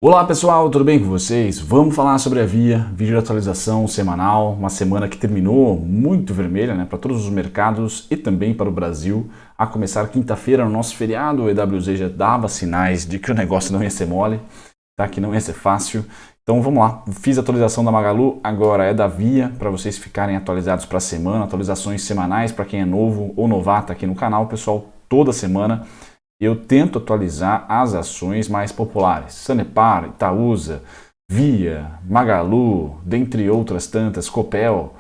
Olá pessoal, tudo bem com vocês? Vamos falar sobre a Via, vídeo de atualização semanal, uma semana que terminou muito vermelha, para todos os mercados e também para o Brasil. A começar quinta-feira, no nosso feriado, o EWZ já dava sinais de que o negócio não ia ser mole, que não ia ser fácil. Então vamos lá, fiz a atualização da Magalu, agora é da Via, para vocês ficarem atualizados para a semana, atualizações semanais para quem é novo ou novata aqui no canal, pessoal, toda semana. Eu tento atualizar as ações mais populares, Sanepar, Itaúsa, Via, Magalu, dentre outras tantas, Copel,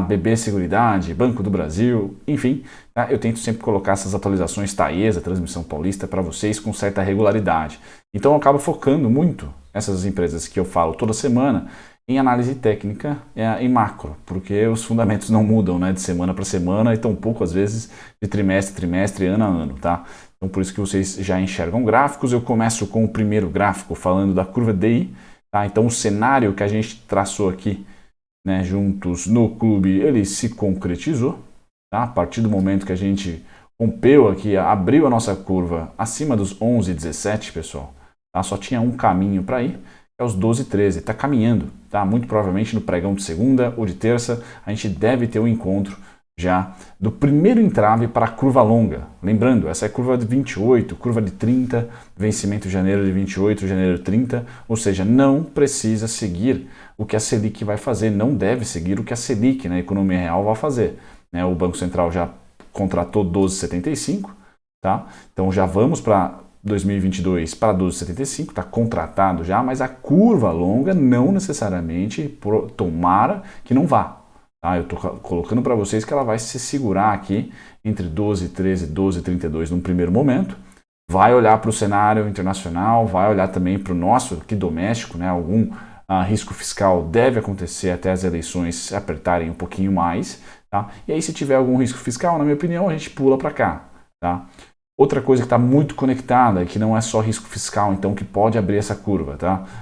BB Seguridade, Banco do Brasil, enfim, eu tento sempre colocar essas atualizações Taesa, Transmissão Paulista, para vocês com certa regularidade. Então eu acabo focando muito essas empresas que eu falo toda semana em análise técnica em macro, porque os fundamentos não mudam de semana para semana e tão pouco às vezes de trimestre a trimestre, ano a ano, Então por isso que vocês já enxergam gráficos. Eu começo com o primeiro gráfico falando da curva DI, Então o cenário que a gente traçou aqui, juntos no clube, ele se concretizou, A partir do momento que a gente rompeu aqui, abriu a nossa curva acima dos 11,17, pessoal, Só tinha um caminho para ir, que é os 12,13, está caminhando, Muito provavelmente no pregão de segunda ou de terça a gente deve ter um encontro já do primeiro entrave para a curva longa. Lembrando, essa é a curva de 28, curva de 30, vencimento janeiro de 28, janeiro 30, ou seja, não precisa seguir o que a Selic vai fazer, não deve seguir o que a Selic, na economia real, vai fazer. O Banco Central já contratou 12,75, Então já vamos para 2022 para 12,75, está contratado já, mas a curva longa não necessariamente, tomara que não vá. Eu estou colocando para vocês que ela vai se segurar aqui entre 12,13 e 12,32 num primeiro momento. Vai olhar para o cenário internacional, vai olhar também para o nosso aqui doméstico, Algum risco fiscal deve acontecer até as eleições se apertarem um pouquinho mais, E aí se tiver algum risco fiscal, na minha opinião, a gente pula para cá, Outra coisa que está muito conectada, que não é só risco fiscal, então, que pode abrir essa curva,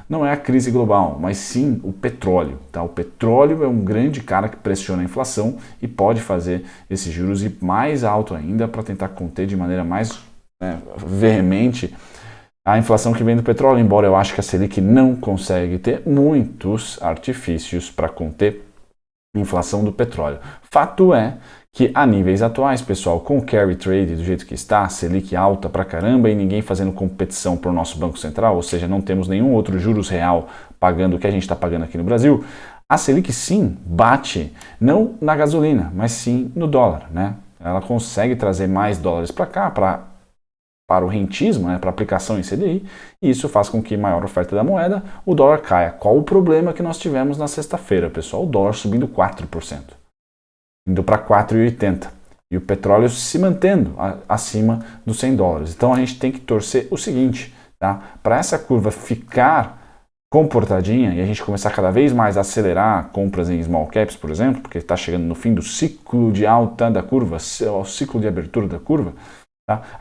Não é a crise global, mas sim o petróleo, O petróleo é um grande cara que pressiona a inflação e pode fazer esses juros ir mais alto ainda para tentar conter de maneira mais veemente a inflação que vem do petróleo, embora eu acho que a Selic não consegue ter muitos artifícios para conter a inflação do petróleo. Fato é que a níveis atuais, pessoal, com o carry trade do jeito que está, Selic alta pra caramba e ninguém fazendo competição para o nosso Banco Central, ou seja, não temos nenhum outro juros real pagando o que a gente está pagando aqui no Brasil, a Selic sim bate, não na gasolina, mas sim no dólar, Ela consegue trazer mais dólares para cá, para o rentismo, para aplicação em CDI, e isso faz com que maior oferta da moeda, o dólar caia. Qual o problema que nós tivemos na sexta-feira, pessoal? O dólar subindo 4%, indo para 4,80, e o petróleo se mantendo acima dos $100. Então a gente tem que torcer o seguinte, para essa curva ficar comportadinha e a gente começar cada vez mais a acelerar compras em small caps, por exemplo, porque está chegando no fim do ciclo de alta da curva, o ciclo de abertura da curva,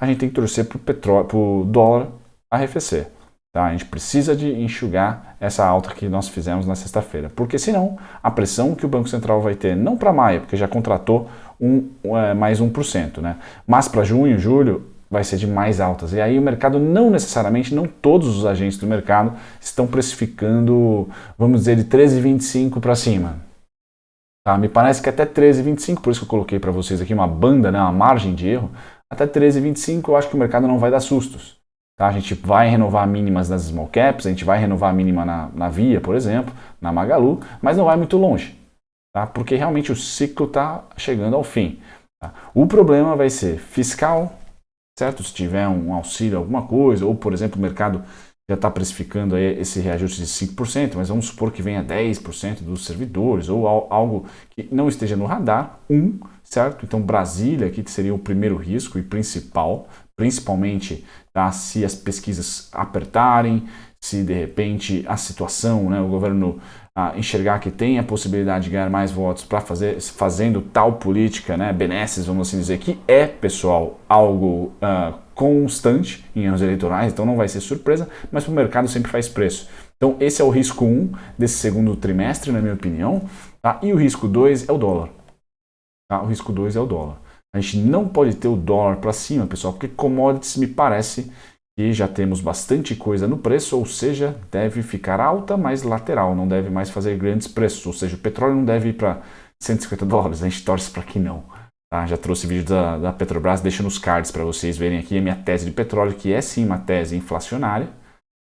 a gente tem que torcer para o dólar arrefecer. A gente precisa de enxugar essa alta que nós fizemos na sexta-feira, porque senão a pressão que o Banco Central vai ter, não para maio, porque já contratou mais 1%, mas para junho, julho, vai ser de mais altas. E aí o mercado não todos os agentes do mercado estão precificando, vamos dizer, de 13,25 para cima. Me parece que até 13,25, por isso que eu coloquei para vocês aqui uma banda, uma margem de erro, até 13,25 eu acho que o mercado não vai dar sustos. A gente vai renovar mínimas nas small caps, a gente vai renovar a mínima na Via, por exemplo, na Magalu, mas não vai muito longe, porque realmente o ciclo está chegando ao fim. O problema vai ser fiscal, certo? Se tiver um auxílio, alguma coisa, ou por exemplo o mercado já está precificando aí esse reajuste de 5%, mas vamos supor que venha 10% dos servidores, ou algo que não esteja no radar, certo? Então Brasília aqui seria o primeiro risco e principalmente se as pesquisas apertarem, se de repente a situação, o governo enxergar que tem a possibilidade de ganhar mais votos para fazendo tal política, benesses, vamos assim dizer, que é, pessoal, algo constante em anos eleitorais, então não vai ser surpresa, mas o mercado sempre faz preço. Então esse é o risco 1 desse segundo trimestre, na minha opinião, e o risco 2 é o dólar. O risco 2 é o dólar. A gente não pode ter o dólar para cima, pessoal, porque commodities me parece que já temos bastante coisa no preço, ou seja, deve ficar alta, mas lateral, não deve mais fazer grandes preços, ou seja, o petróleo não deve ir para $150, a gente torce para que não. Tá? Já trouxe vídeo da Petrobras, deixa nos cards para vocês verem aqui a minha tese de petróleo, que é sim uma tese inflacionária,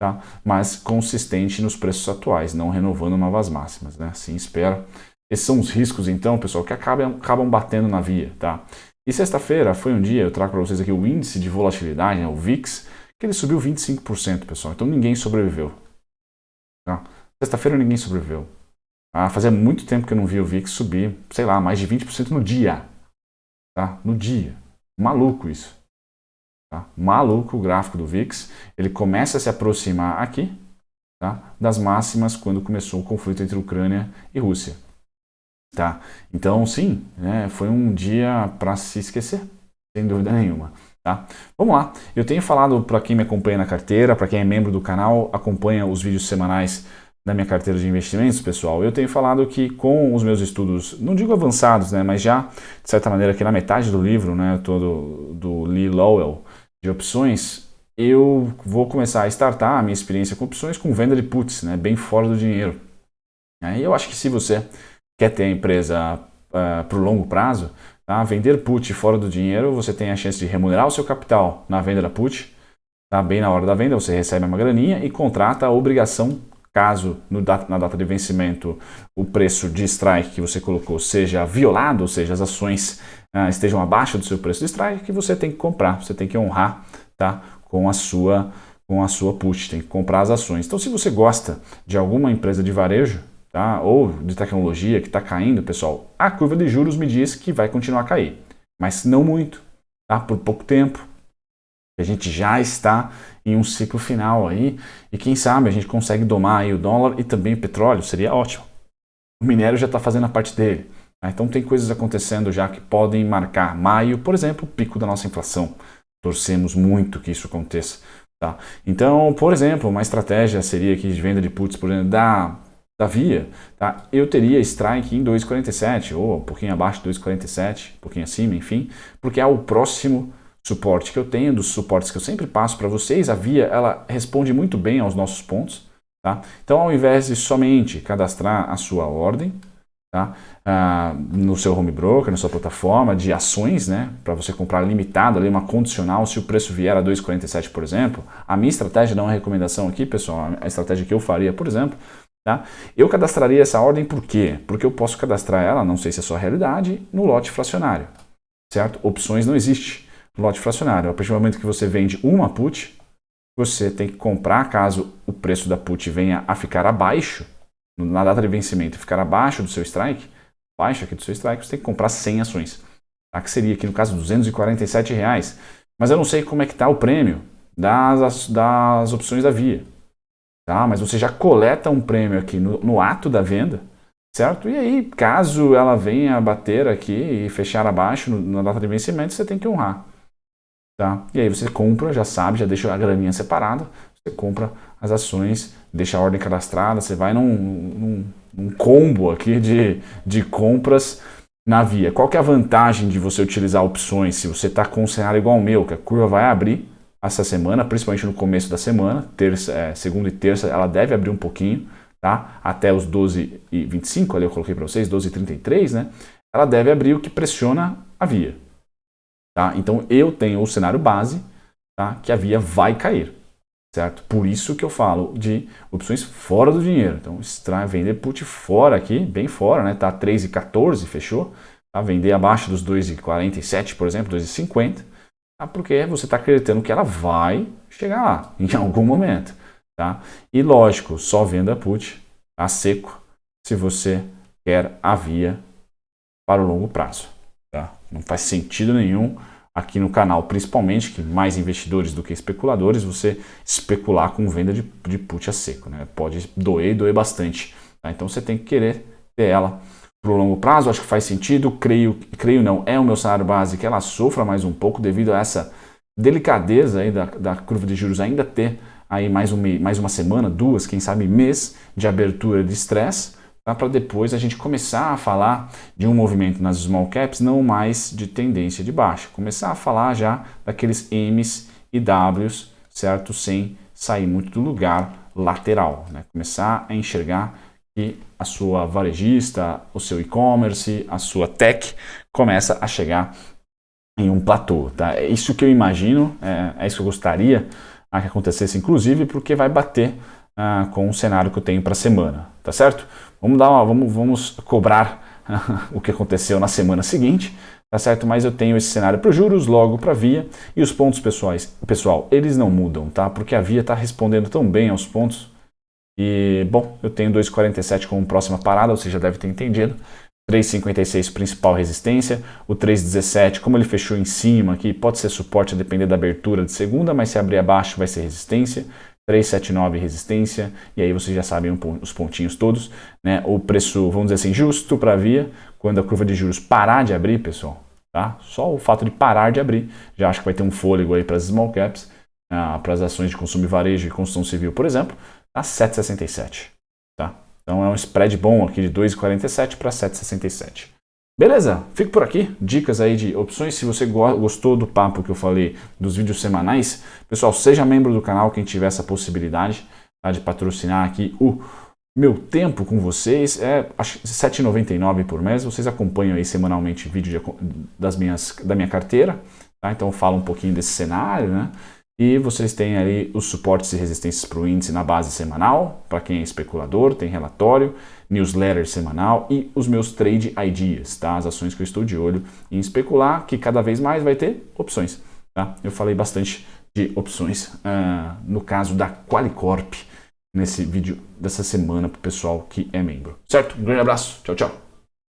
tá? Mas consistente nos preços atuais, não renovando novas máximas, né? Assim espero. Esses são os riscos, então, pessoal, que acabam batendo na via. Tá? E sexta-feira foi um dia, eu trago para vocês aqui o índice de volatilidade, né, o VIX, que ele subiu 25%, pessoal. Então ninguém sobreviveu. Tá? Sexta-feira ninguém sobreviveu. Fazia muito tempo que eu não vi o VIX subir, sei lá, mais de 20% no dia. Tá? No dia. Maluco isso. Tá? Maluco o gráfico do VIX. Ele começa a se aproximar aqui, tá, das máximas quando começou o conflito entre Ucrânia e Rússia. Tá? Então, sim, né, foi um dia para se esquecer, sem dúvida nenhuma. Tá? Vamos lá. Eu tenho falado para quem me acompanha na carteira, para quem é membro do canal, acompanha os vídeos semanais da minha carteira de investimentos, pessoal, eu tenho falado que com os meus estudos, não digo avançados, né, mas já, de certa maneira, aqui na metade do livro, né, todo do Lee Lowell, de opções, eu vou começar a startar a minha experiência com opções com venda de puts, né, bem fora do dinheiro. E eu acho que se você quer ter a empresa para o longo prazo, tá, vender put fora do dinheiro, você tem a chance de remunerar o seu capital na venda da put, tá, bem na hora da venda, você recebe uma graninha e contrata a obrigação. Caso na data de vencimento o preço de strike que você colocou seja violado, ou seja, as ações estejam abaixo do seu preço de strike, que você tem que comprar, você tem que honrar, tá, com a sua put, tem que comprar as ações. Então, se você gosta de alguma empresa de varejo, tá, ou de tecnologia que está caindo, pessoal, a curva de juros me diz que vai continuar a cair, mas não muito, tá, por pouco tempo. A gente já está em um ciclo final aí, e quem sabe a gente consegue domar aí o dólar e também o petróleo, seria ótimo. O minério já está fazendo a parte dele. Tá? Então tem coisas acontecendo já que podem marcar maio, por exemplo, o pico da nossa inflação. Torcemos muito que isso aconteça. Tá? Então, por exemplo, uma estratégia seria aqui de venda de puts, por exemplo, da Via. Tá? Eu teria strike em 2,47, ou um pouquinho abaixo de 2,47, um pouquinho acima, enfim, porque é o próximo suporte que eu tenho, dos suportes que eu sempre passo para vocês. A Via, ela responde muito bem aos nossos pontos. Tá? Então, ao invés de somente cadastrar a sua ordem, tá, no seu home broker, na sua plataforma de ações, né, para você comprar limitado, ali, uma condicional, se o preço vier a 2,47, por exemplo, a minha estratégia, não é uma recomendação aqui, pessoal, a estratégia que eu faria, por exemplo, tá, eu cadastraria essa ordem por quê? Porque eu posso cadastrar ela, não sei se é sua realidade, no lote fracionário, certo? Opções não existe. Lote fracionário. A partir do momento que você vende uma put, você tem que comprar, caso o preço da put venha a ficar abaixo, na data de vencimento, ficar abaixo do seu strike, abaixo aqui do seu strike, você tem que comprar 100 ações. Tá? Que seria aqui no caso R$247. Mas eu não sei como é que está o prêmio das opções da Via. Tá? Mas você já coleta um prêmio aqui no ato da venda, certo? E aí, caso ela venha a bater aqui e fechar abaixo na data de vencimento, você tem que honrar. Tá? E aí você compra, já sabe, já deixa a graninha separada, você compra as ações, deixa a ordem cadastrada, você vai num combo aqui de compras na Via. Qual que é a vantagem de você utilizar opções se você está com um cenário igual ao meu, que a curva vai abrir essa semana, principalmente no começo da semana, segunda e terça, ela deve abrir um pouquinho, tá? Até os 12h25, ali eu coloquei para vocês, 12h33, né? Ela deve abrir, o que pressiona a Via. Tá? Então eu tenho o cenário base, tá, que a Via vai cair, certo? Por isso que eu falo de opções fora do dinheiro. Então vender put fora aqui, bem fora, né? Tá 3,14, fechou. Tá? Vender abaixo dos 2,47, por exemplo, 2,50, tá? Porque você está acreditando que ela vai chegar lá em algum momento. Tá? E lógico, só venda put a seco se você quer a Via para o longo prazo. Tá? Não faz sentido nenhum aqui no canal, principalmente, que mais investidores do que especuladores, você especular com venda de put a seco. Né? Pode doer bastante. Tá? Então você tem que querer ter ela para o longo prazo. Acho que faz sentido, creio não, é o meu cenário base que ela sofra mais um pouco devido a essa delicadeza aí da curva de juros ainda ter aí mais uma semana, duas, quem sabe mês de abertura de estresse, para depois a gente começar a falar de um movimento nas small caps, não mais de tendência de baixa. Começar a falar já daqueles M's e W's certo? Sem sair muito do lugar lateral, né? Começar a enxergar que a sua varejista, o seu e-commerce, a sua tech começa a chegar em um platô, tá? É isso que eu imagino, é isso que eu gostaria que acontecesse, inclusive, porque vai bater com o cenário que eu tenho para a semana, tá certo? Vamos cobrar o que aconteceu na semana seguinte, tá certo? Mas eu tenho esse cenário para os juros, logo para a Via, e os pontos pessoal, eles não mudam, tá? Porque a Via está respondendo tão bem aos pontos, e, bom, eu tenho 2,47 como próxima parada, você já deve ter entendido. 3,56 principal resistência, o 3,17, como ele fechou em cima aqui, pode ser suporte a depender da abertura de segunda, mas se abrir abaixo vai ser resistência. 3,79 resistência, e aí vocês já sabem os pontinhos todos, né? O preço, vamos dizer assim, justo para a Via, quando a curva de juros parar de abrir, pessoal, tá? Só o fato de parar de abrir, já acho que vai ter um fôlego aí para as small caps, para as ações de consumo e varejo e construção civil, por exemplo, a 7,67, tá? Então é um spread bom aqui de 2,47 para 7,67. Beleza? Fico por aqui. Dicas aí de opções. Se você gostou do papo que eu falei dos vídeos semanais, pessoal, seja membro do canal quem tiver essa possibilidade, tá, de patrocinar aqui o meu tempo com vocês. É R$ 7,99 por mês. Vocês acompanham aí semanalmente vídeo da minha carteira, tá? Então eu falo um pouquinho desse cenário, né? E vocês têm ali os suportes e resistências para o índice na base semanal, para quem é especulador, tem relatório, newsletter semanal e os meus trade ideas, tá? As ações que eu estou de olho em especular, que cada vez mais vai ter opções, tá? Eu falei bastante de opções no caso da Qualicorp nesse vídeo dessa semana para o pessoal que é membro, certo? Um grande abraço, tchau, tchau!